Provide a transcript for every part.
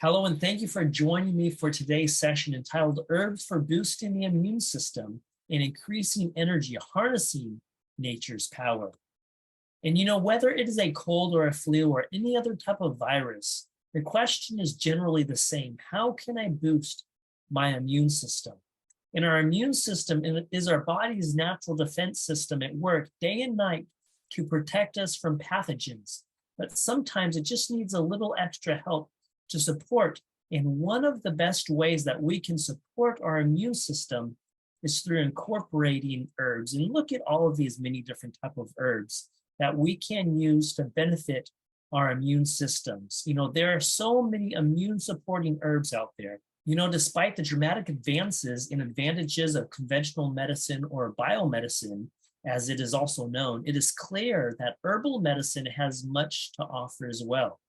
Hello, and thank you for joining me for today's session entitled Herbs for Boosting the Immune System and Increasing Energy, Harnessing Nature's Power. And whether it is a cold or a flu or any other type of virus, the question is generally the same. How can I boost my immune system? And our immune system is our body's natural defense system at work day and night to protect us from pathogens. But sometimes it just needs a little extra help to support. And one of the best ways that we can support our immune system is through incorporating herbs. And look at all of these many different type of herbs that we can use to benefit our immune systems. There are so many immune supporting herbs out there. Despite the dramatic advances and advantages of conventional medicine or biomedicine, as it is also known, it is clear that herbal medicine has much to offer as well.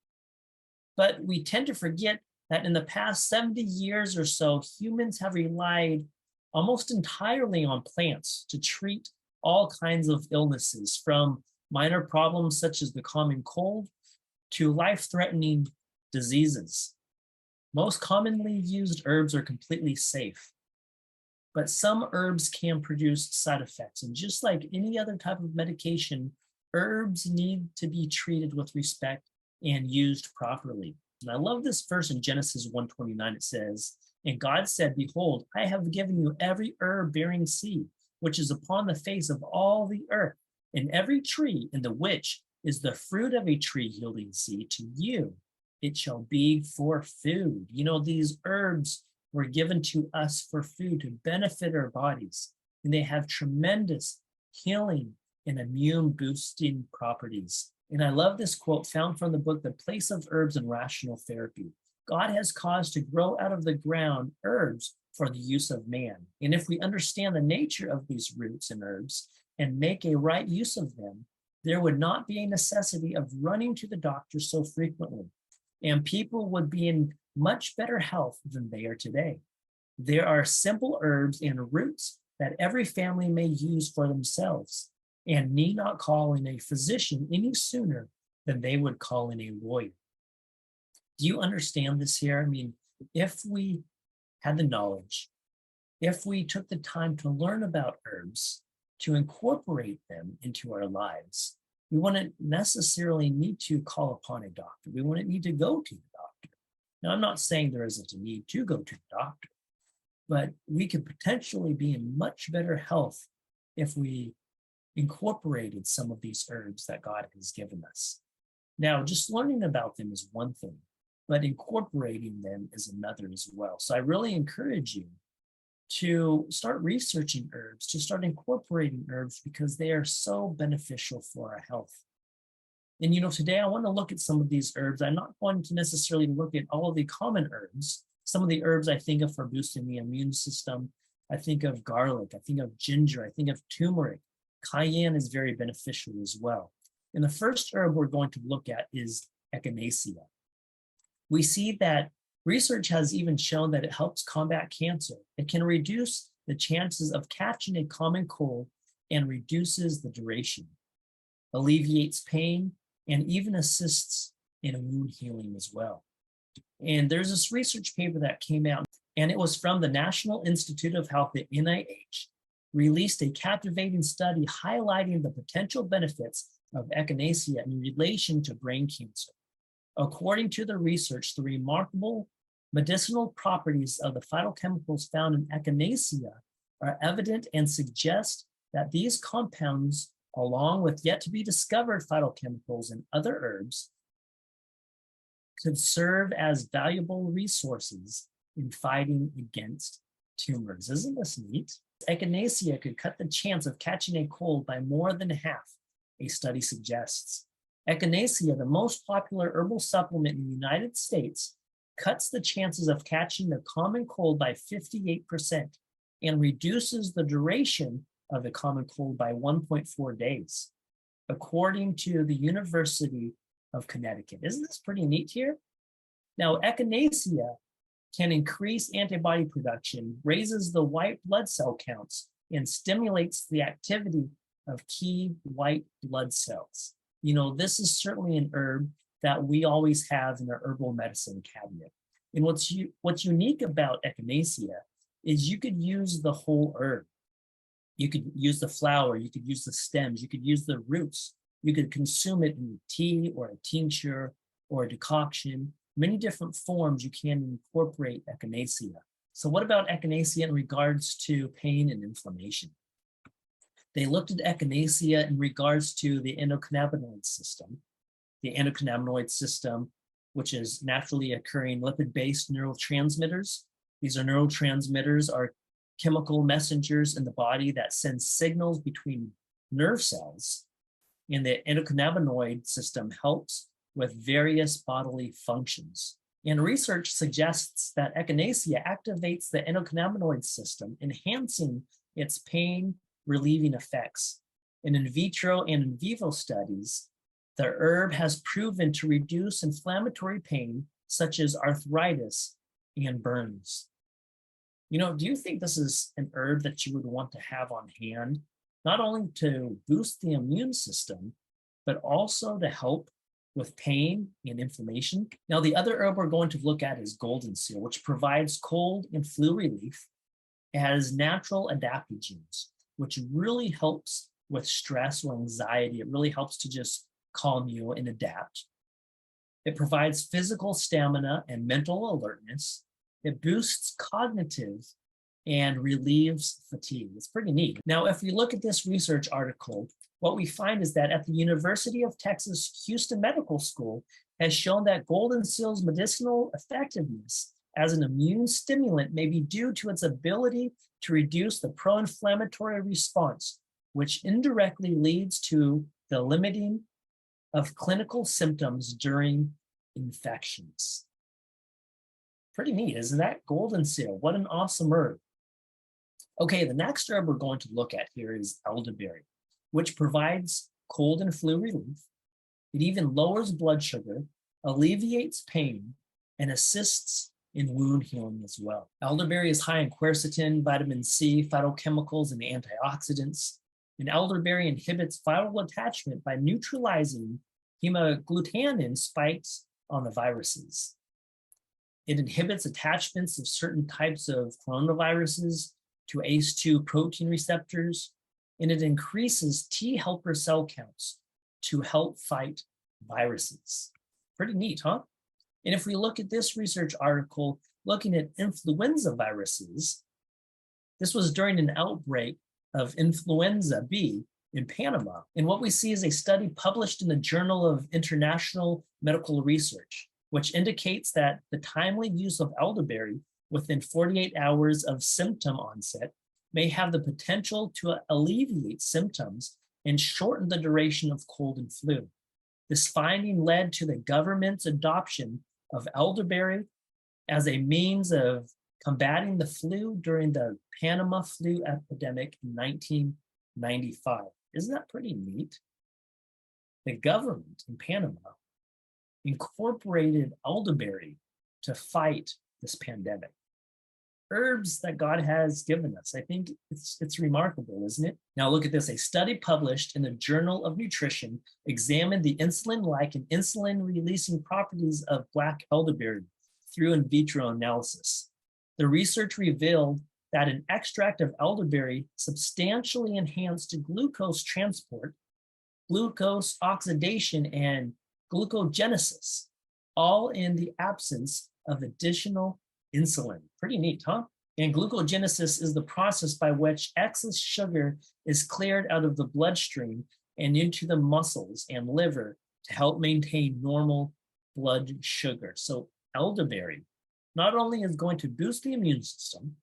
But we tend to forget that in the past 70 years or so, humans have relied almost entirely on plants to treat all kinds of illnesses, from minor problems such as the common cold to life-threatening diseases. Most commonly used herbs are completely safe, but some herbs can produce side effects. And just like any other type of medication, herbs need to be treated with respect and used properly. And I love this verse in Genesis 1:29. It says, "And God said, Behold, I have given you every herb bearing seed, which is upon the face of all the earth, and every tree in the which is the fruit of a tree yielding seed, to you it shall be for food." These herbs were given to us for food to benefit our bodies, and they have tremendous healing and immune boosting properties. And I love this quote found from the book, The Place of Herbs and Rational Therapy. God has caused to grow out of the ground herbs for the use of man. And if we understand the nature of these roots and herbs and make a right use of them, there would not be a necessity of running to the doctor so frequently. And people would be in much better health than they are today. There are simple herbs and roots that every family may use for themselves and need not call in a physician any sooner than they would call in a lawyer. Do you understand this here? I mean, if we had the knowledge, if we took the time to learn about herbs, to incorporate them into our lives, we wouldn't necessarily need to call upon a doctor. We wouldn't need to go to the doctor. Now, I'm not saying there isn't a need to go to the doctor, but we could potentially be in much better health if we incorporated some of these herbs that God has given us. Now, just learning about them is one thing, but incorporating them is another as well. So I really encourage you to start researching herbs, to start incorporating herbs, because they are so beneficial for our health. And today I want to look at some of these herbs. I'm not going to necessarily look at all of the common herbs. Some of the herbs I think of for boosting the immune system. I think of garlic, I think of ginger, I think of turmeric. Cayenne is very beneficial as well. And the first herb we're going to look at is echinacea. We see that research has even shown that it helps combat cancer. It can reduce the chances of catching a common cold and reduces the duration, alleviates pain, and even assists in wound healing as well. And there's this research paper that came out, and it was from the National Institute of Health at NIH, released a captivating study highlighting the potential benefits of echinacea in relation to brain cancer. According to the research, the remarkable medicinal properties of the phytochemicals found in echinacea are evident and suggest that these compounds, along with yet to be discovered phytochemicals and other herbs, could serve as valuable resources in fighting against tumors. Isn't this neat? Echinacea could cut the chance of catching a cold by more than half, a study suggests. Echinacea, the most popular herbal supplement in the United States, cuts the chances of catching the common cold by 58% and reduces the duration of the common cold by 1.4 days, according to the University of Connecticut. Isn't this pretty neat here? Now, echinacea can increase antibody production, raises the white blood cell counts, and stimulates the activity of key white blood cells. This is certainly an herb that we always have in our herbal medicine cabinet. And what's unique about echinacea is you could use the whole herb. You could use the flower, you could use the stems, you could use the roots. You could consume it in tea or a tincture or a decoction. Many different forms you can incorporate echinacea. So what about echinacea in regards to pain and inflammation? They looked at echinacea in regards to the endocannabinoid system. The endocannabinoid system, which is naturally occurring lipid-based neurotransmitters. These are neurotransmitters are chemical messengers in the body that send signals between nerve cells. And the endocannabinoid system helps with various bodily functions. And research suggests that echinacea activates the endocannabinoid system, enhancing its pain relieving effects. In vitro and in vivo studies, the herb has proven to reduce inflammatory pain such as arthritis and burns. Do you think this is an herb that you would want to have on hand, not only to boost the immune system, but also to help with pain and inflammation? Now, the other herb we're going to look at is Goldenseal, which provides cold and flu relief. It has natural adaptogens, which really helps with stress or anxiety. It really helps to just calm you and adapt. It provides physical stamina and mental alertness. It boosts cognitive and relieves fatigue. It's pretty neat. Now, if we look at this research article, what we find is that at the University of Texas Houston Medical School has shown that Goldenseal's medicinal effectiveness as an immune stimulant may be due to its ability to reduce the pro-inflammatory response, which indirectly leads to the limiting of clinical symptoms during infections. Pretty neat, isn't that? Goldenseal, what an awesome herb. Okay, the next herb we're going to look at here is elderberry, which provides cold and flu relief. It even lowers blood sugar, alleviates pain, and assists in wound healing as well. Elderberry is high in quercetin, vitamin C, phytochemicals, and antioxidants. And elderberry inhibits viral attachment by neutralizing hemagglutinin spikes on the viruses. It inhibits attachments of certain types of coronaviruses to ACE2 protein receptors, and it increases T helper cell counts to help fight viruses. Pretty neat, huh? And if we look at this research article looking at influenza viruses, this was during an outbreak of influenza B in Panama. And what we see is a study published in the Journal of International Medical Research, which indicates that the timely use of elderberry within 48 hours of symptom onset may have the potential to alleviate symptoms and shorten the duration of cold and flu. This finding led to the government's adoption of elderberry as a means of combating the flu during the Panama flu epidemic in 1995. Isn't that pretty neat? The government in Panama incorporated elderberry to fight this pandemic. Herbs that God has given us. I think it's remarkable, isn't it? Now look at this. A study published in the Journal of Nutrition examined the insulin-like and insulin-releasing properties of black elderberry through in vitro analysis. The research revealed that an extract of elderberry substantially enhanced glucose transport, glucose oxidation, and glucogenesis, all in the absence of additional insulin. Pretty neat, huh? And glucogenesis is the process by which excess sugar is cleared out of the bloodstream and into the muscles and liver to help maintain normal blood sugar. So elderberry not only is going to boost the immune system,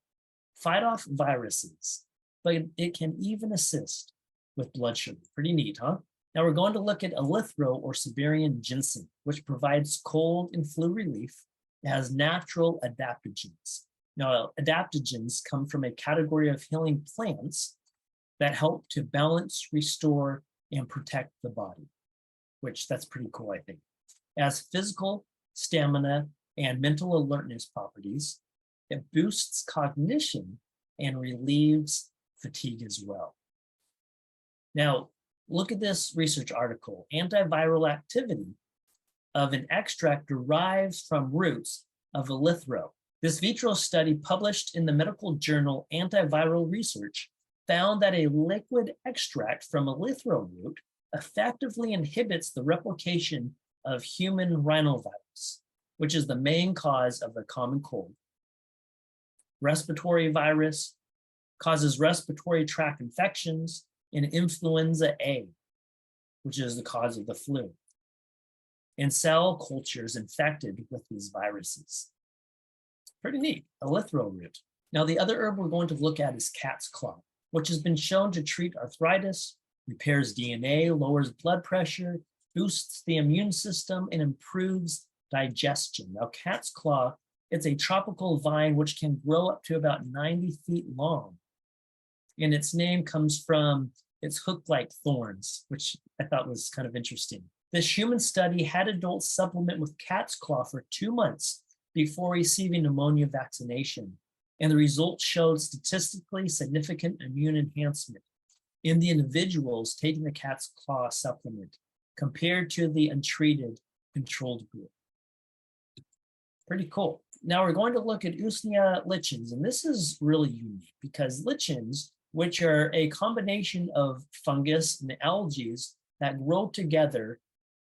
fight off viruses, but it can even assist with blood sugar. Pretty neat, huh? Now we're going to look at Elethro or Siberian ginseng, which provides cold and flu relief. It has natural adaptogens. Now, adaptogens come from a category of healing plants that help to balance, restore, and protect the body, which that's pretty cool, I think. It has physical stamina and mental alertness properties. It boosts cognition and relieves fatigue as well. Now, look at this research article. Antiviral activity of an extract derives from roots of Elethro. This vitro study published in the medical journal Antiviral Research found that a liquid extract from Elethro root effectively inhibits the replication of human rhinovirus, which is the main cause of the common cold. Respiratory virus causes respiratory tract infections, and influenza A, which is the cause of the flu, and cell cultures infected with these viruses. Pretty neat, Elethro root. Now, the other herb we're going to look at is cat's claw, which has been shown to treat arthritis, repairs DNA, lowers blood pressure, boosts the immune system, and improves digestion. Now, cat's claw, it's a tropical vine which can grow up to about 90 feet long. And its name comes from its hook-like thorns, which I thought was kind of interesting. This human study had adults supplement with cat's claw for 2 months before receiving pneumonia vaccination. And the results showed statistically significant immune enhancement in the individuals taking the cat's claw supplement compared to the untreated controlled group. Pretty cool. Now we're going to look at Usnia lichens, and this is really unique because lichens, which are a combination of fungus and algae that grow together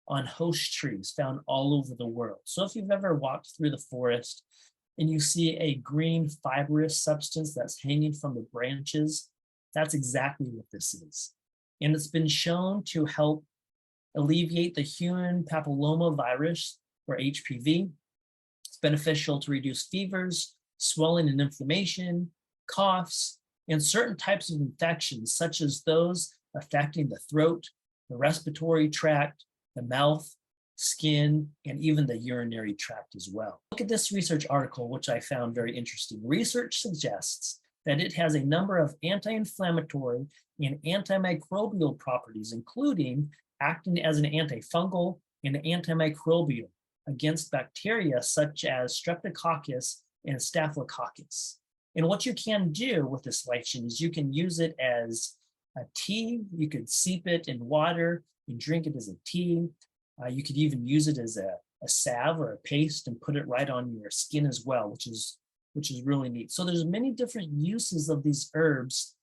on host trees found all over the world. So if you've ever walked through the forest and you see a green fibrous substance that's hanging from the branches, that's exactly what this is. And it's been shown to help alleviate the human papilloma virus, or HPV. It's beneficial to reduce fevers, swelling and inflammation, coughs, and certain types of infections, such as those affecting the throat, the respiratory tract, the mouth, skin, and even the urinary tract as well. Look at this research article, which I found very interesting. Research suggests that it has a number of anti-inflammatory and antimicrobial properties, including acting as an antifungal and antimicrobial against bacteria such as Streptococcus and Staphylococcus. And what you can do with this lichen is you can use it as a tea. You could steep it in water and drink it as a tea. You could even use it as a salve or a paste and put it right on your skin as well, which is really neat. So there's many different uses of these herbs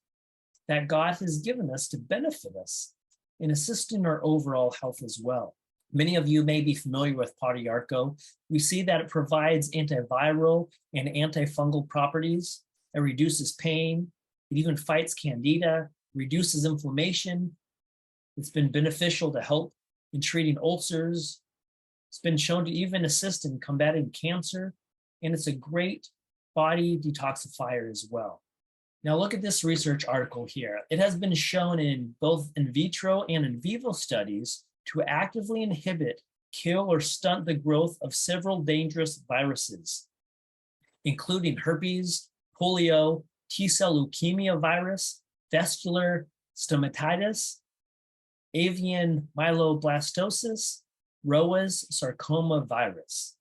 that God has given us to benefit us in assisting our overall health as well. Many of you may be familiar with Podiarco. We see that it provides antiviral and antifungal properties. It reduces pain. It even fights candida, reduces inflammation. It's been beneficial to help in treating ulcers. It's been shown to even assist in combating cancer, and it's a great body detoxifier as well. Now look at this research article here. It has been shown in both in vitro and in vivo studies to actively inhibit, kill, or stunt the growth of several dangerous viruses, including herpes, polio, T-cell leukemia virus, vascular stomatitis, avian myeloblastosis, Roa's sarcoma virus.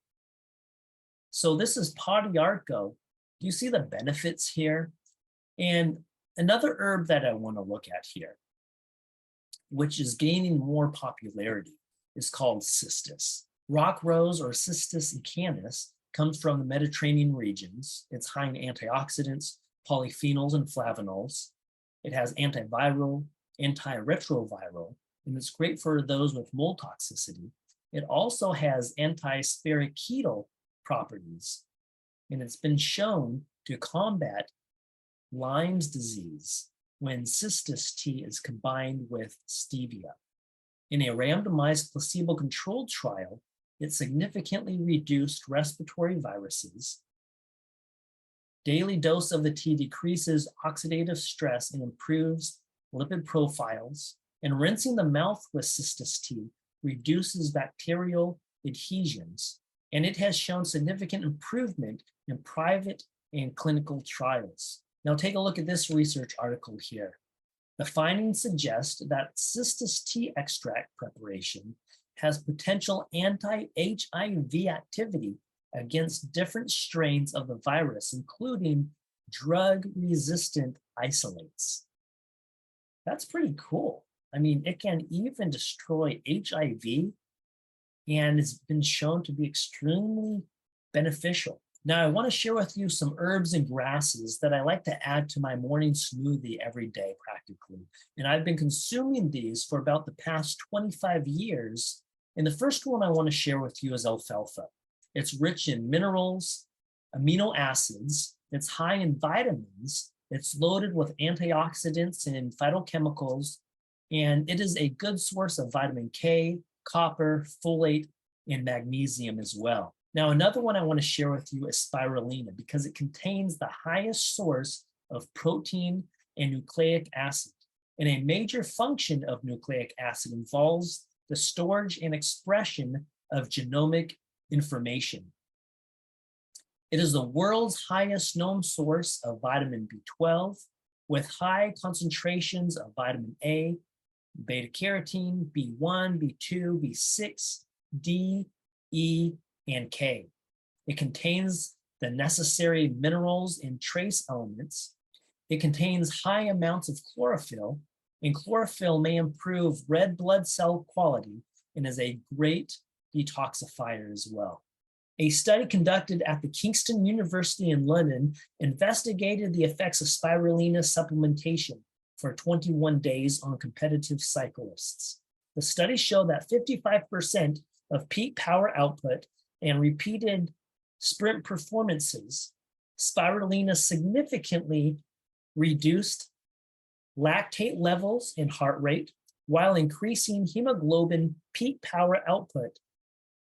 So this is Podiarco. Do you see the benefits here? And another herb that I want to look at here, which is gaining more popularity, is called Cystus. Rock rose, or Cystus canis, comes from the Mediterranean regions. It's high in antioxidants, polyphenols, and flavonols. It has antiviral, antiretroviral, and it's great for those with mold toxicity. It also has anti-spirochetal properties, and it's been shown to combat Lyme's disease when Cystus tea is combined with stevia. In a randomized placebo-controlled trial, it significantly reduced respiratory viruses. Daily dose of the tea decreases oxidative stress and improves lipid profiles, and rinsing the mouth with Cystus tea reduces bacterial adhesions, and it has shown significant improvement in private and clinical trials. Now take a look at this research article here. The findings suggest that Cystus tea extract preparation has potential anti-HIV activity against different strains of the virus, including drug-resistant isolates. That's pretty cool. I mean, it can even destroy HIV, and it's been shown to be extremely beneficial. Now, I want to share with you some herbs and grasses that I like to add to my morning smoothie every day practically. And I've been consuming these for about the past 25 years. And the first one I want to share with you is alfalfa. It's rich in minerals, amino acids, it's high in vitamins, it's loaded with antioxidants and phytochemicals, and it is a good source of vitamin K, copper, folate, and magnesium as well. Now, another one I want to share with you is spirulina because it contains the highest source of protein and nucleic acid. And a major function of nucleic acid involves the storage and expression of genomic information. It is the world's highest known source of vitamin B12 with high concentrations of vitamin A, beta carotene, B1, B2, B6, D, E, and K. It contains the necessary minerals and trace elements. It contains high amounts of chlorophyll, and chlorophyll may improve red blood cell quality and is a great detoxifier as well. A study conducted at the Kingston University in London investigated the effects of spirulina supplementation for 21 days on competitive cyclists. The study showed that 55% of peak power output and repeated sprint performances, spirulina significantly reduced lactate levels and heart rate while increasing hemoglobin peak power output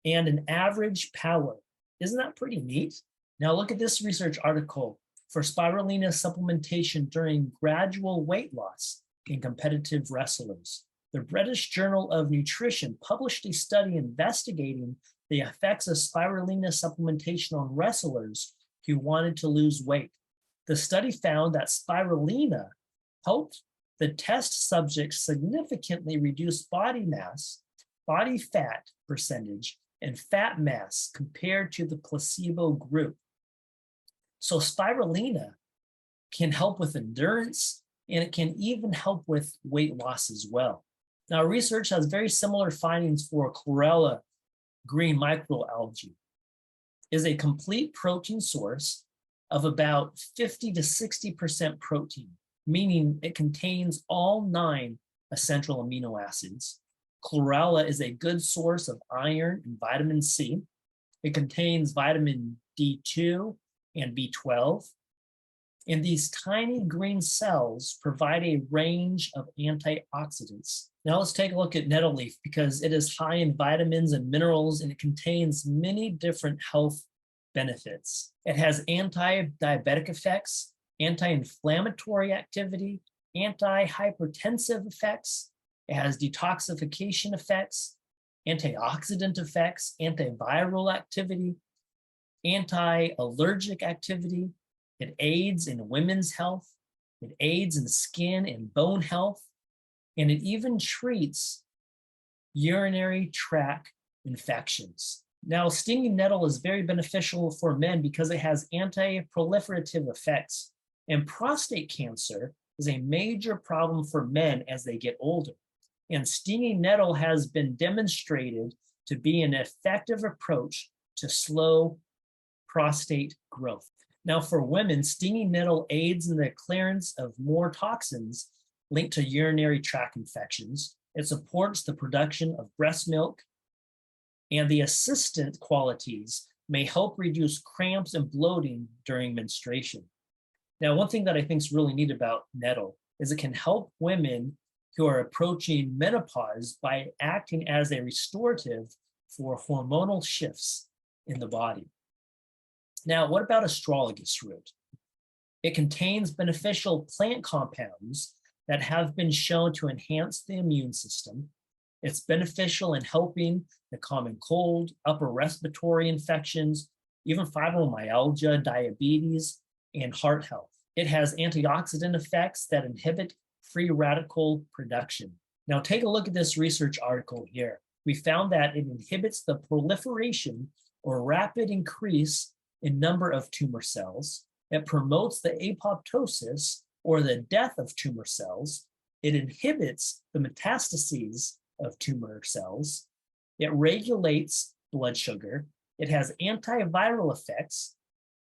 and an average power. Isn't that pretty neat? Now look at this research article for spirulina supplementation during gradual weight loss in competitive wrestlers. The British Journal of Nutrition published a study investigating the effects of spirulina supplementation on wrestlers who wanted to lose weight. The study found that spirulina helped the test subjects significantly reduce body mass, body fat percentage, and fat mass compared to the placebo group. So spirulina can help with endurance, and it can even help with weight loss as well. Now, research has very similar findings for Chlorella green microalgae. Is a complete protein source of about 50 to 60% protein, meaning it contains all 9 essential amino acids. Chlorella is a good source of iron and vitamin C. It contains vitamin D2 and B12. And these tiny green cells provide a range of antioxidants. Now let's take a look at nettle leaf because it is high in vitamins and minerals and it contains many different health benefits. It has anti-diabetic effects, anti-inflammatory activity, anti-hypertensive effects. It has detoxification effects, antioxidant effects, antiviral activity, anti-allergic activity. It aids in women's health. It aids in skin and bone health. And it even treats urinary tract infections. Now, stinging nettle is very beneficial for men because it has anti-proliferative effects. And prostate cancer is a major problem for men as they get older. And stinging nettle has been demonstrated to be an effective approach to slow prostate growth. Now, for women, stinging nettle aids in the clearance of more toxins linked to urinary tract infections. It supports the production of breast milk, and the assistant qualities may help reduce cramps and bloating during menstruation. Now, one thing that I think is really neat about nettle is it can help women who are approaching menopause by acting as a restorative for hormonal shifts in the body. Now, what about Astrologus Root? It contains beneficial plant compounds that have been shown to enhance the immune system. It's beneficial in helping the common cold, upper respiratory infections, even fibromyalgia, diabetes, and heart health. It has antioxidant effects that inhibit free radical production. Now, take a look at this research article here. We found that it inhibits the proliferation or rapid increase in number of tumor cells. It promotes the apoptosis or the death of tumor cells. It inhibits the metastases of tumor cells. It regulates blood sugar. It has antiviral effects.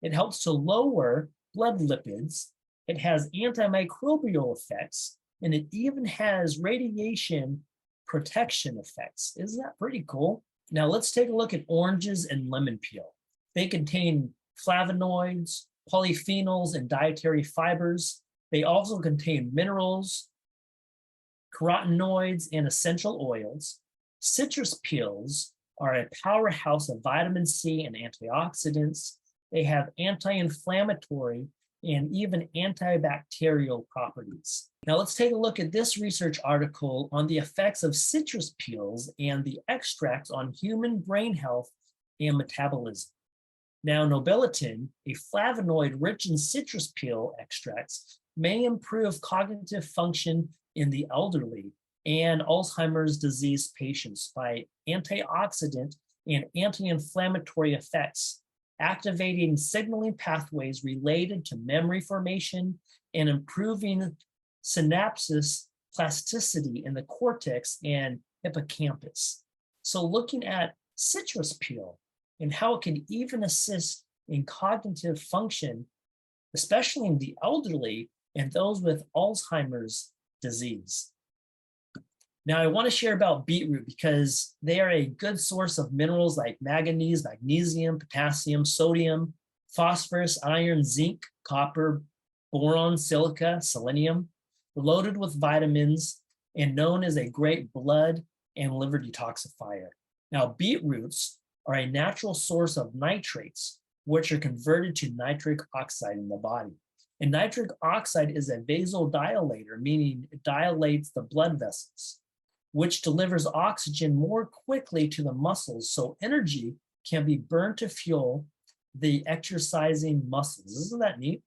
It helps to lower blood lipids. It has antimicrobial effects, and it even has radiation protection effects. Isn't that pretty cool? Now let's take a look at oranges and lemon peel. They contain flavonoids, polyphenols, and dietary fibers. They also contain minerals, carotenoids, and essential oils. Citrus peels are a powerhouse of vitamin C and antioxidants. They have anti-inflammatory and even antibacterial properties. Now let's take a look at this research article on the effects of citrus peels and the extracts on human brain health and metabolism. Now, nobiletin, a flavonoid rich in citrus peel extracts, may improve cognitive function in the elderly and Alzheimer's disease patients by antioxidant and anti-inflammatory effects, activating signaling pathways related to memory formation and improving synapses plasticity in the cortex and hippocampus. So looking at citrus peel and how it can even assist in cognitive function, especially in the elderly and those with Alzheimer's disease. Now, I want to share about beetroot because they are a good source of minerals like manganese, magnesium, potassium, sodium, phosphorus, iron, zinc, copper, boron, silica, selenium, loaded with vitamins, and known as a great blood and liver detoxifier. Now, beetroots are a natural source of nitrates, which are converted to nitric oxide in the body. And nitric oxide is a vasodilator, meaning it dilates the blood vessels, which delivers oxygen more quickly to the muscles so energy can be burned to fuel the exercising muscles. Isn't that neat?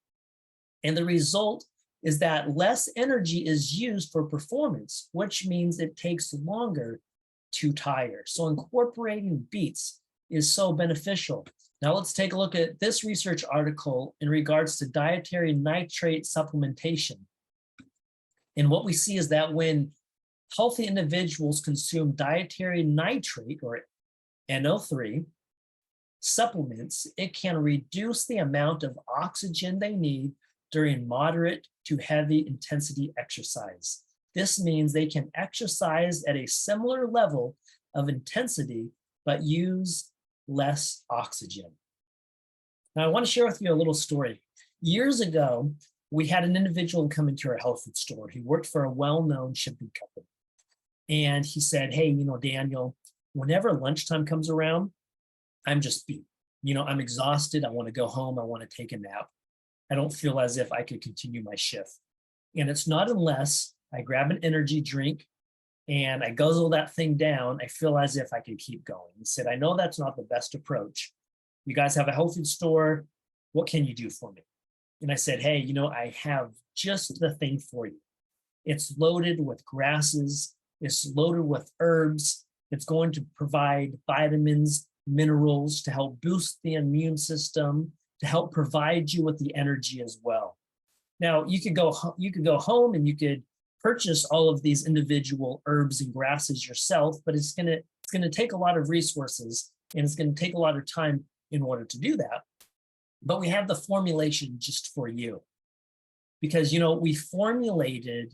And the result is that less energy is used for performance, which means it takes longer to tire. So incorporating beets is so beneficial. Now let's take a look at this research article in regards to dietary nitrate supplementation. And what we see is that when healthy individuals consume dietary nitrate, or NO3, supplements, it can reduce the amount of oxygen they need during moderate to heavy intensity exercise. This means they can exercise at a similar level of intensity, but use less oxygen. Now, I want to share with you a little story. Years ago, we had an individual come into our health food store. He worked for a well-known shipping company. And he said, hey, Daniel, whenever lunchtime comes around, I'm just beat. I'm exhausted. I want to go home. I want to take a nap. I don't feel as if I could continue my shift. And it's not unless I grab an energy drink and I guzzle that thing down, I feel as if I can keep going. He said, I know that's not the best approach. You guys have a health food store. What can you do for me? And I said, hey, I have just the thing for you. It's loaded with grasses. It's loaded with herbs. It's going to provide vitamins, minerals to help boost the immune system, to help provide you with the energy as well. Now, you could go home and you could purchase all of these individual herbs and grasses yourself, but it's gonna take a lot of resources and it's gonna take a lot of time in order to do that. But we have the formulation just for you because we formulated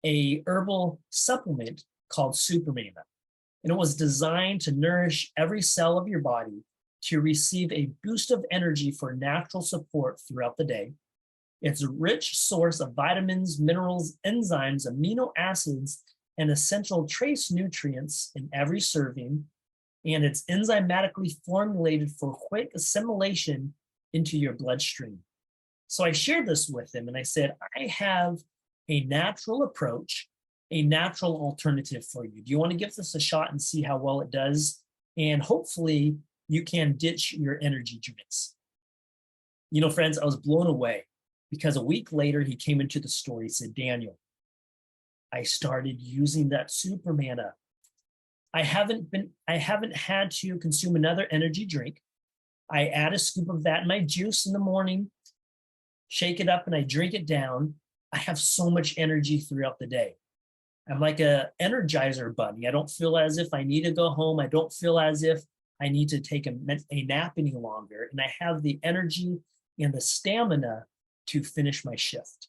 a herbal supplement called Supermana, and it was designed to nourish every cell of your body to receive a boost of energy for natural support throughout the day. It's a rich source of vitamins, minerals, enzymes, amino acids, and essential trace nutrients in every serving, and it's enzymatically formulated for quick assimilation into your bloodstream. So I shared this with him and I said, I have a natural approach, a natural alternative for you. Do you want to give this a shot and see how well it does? And hopefully you can ditch your energy drinks. Friends, I was blown away because a week later he came into the store. He said, Daniel, I started using that Supermana. I haven't had to consume another energy drink. I add a scoop of that in my juice in the morning, shake it up, and I drink it down. I have so much energy throughout the day. I'm like a Energizer bunny. I don't feel as if I need to go home. I don't feel as if I need to take a nap any longer, and I have the energy and the stamina to finish my shift.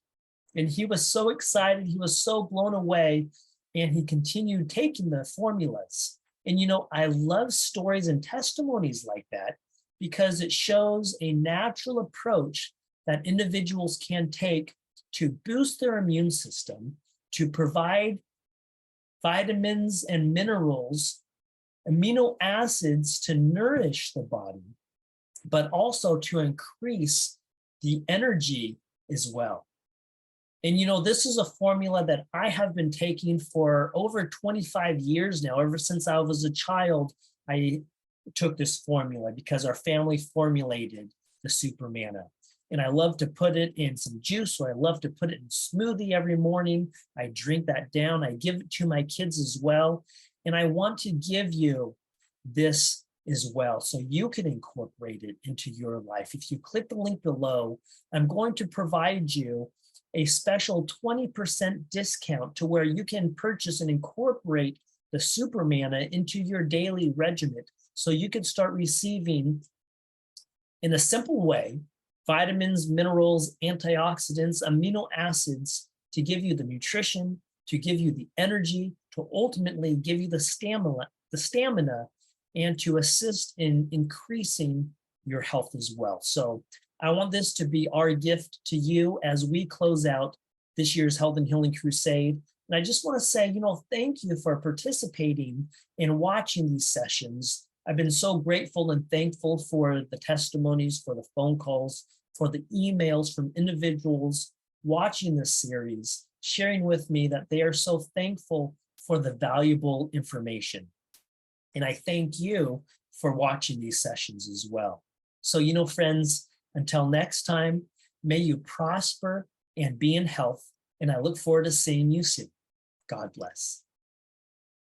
And he was so excited, he was so blown away, and he continued taking the formulas. And I love stories and testimonies like that because it shows a natural approach that individuals can take to boost their immune system, to provide vitamins and minerals, amino acids to nourish the body, but also to increase the energy as well. And this is a formula that I have been taking for over 25 years now. Ever since I was a child, I took this formula because our family formulated the super manna. And I love to put it in some juice, or I love to put it in smoothie every morning. I drink that down. I give it to my kids as well. And I want to give you this as well so you can incorporate it into your life. If you click the link below, I'm going to provide you a special 20% discount to where you can purchase and incorporate the super manna into your daily regimen so you can start receiving, in a simple way, vitamins, minerals, antioxidants, amino acids to give you the nutrition, to give you the energy, to ultimately give you the stamina, and to assist in increasing your health as well. So I want this to be our gift to you as we close out this year's Health and Healing Crusade. And I just want to say, thank you for participating and watching these sessions. I've been so grateful and thankful for the testimonies, for the phone calls, for the emails from individuals watching this series, sharing with me that they are so thankful for the valuable information. And I thank you for watching these sessions as well. So, friends, until next time, may you prosper and be in health. And I look forward to seeing you soon. God bless.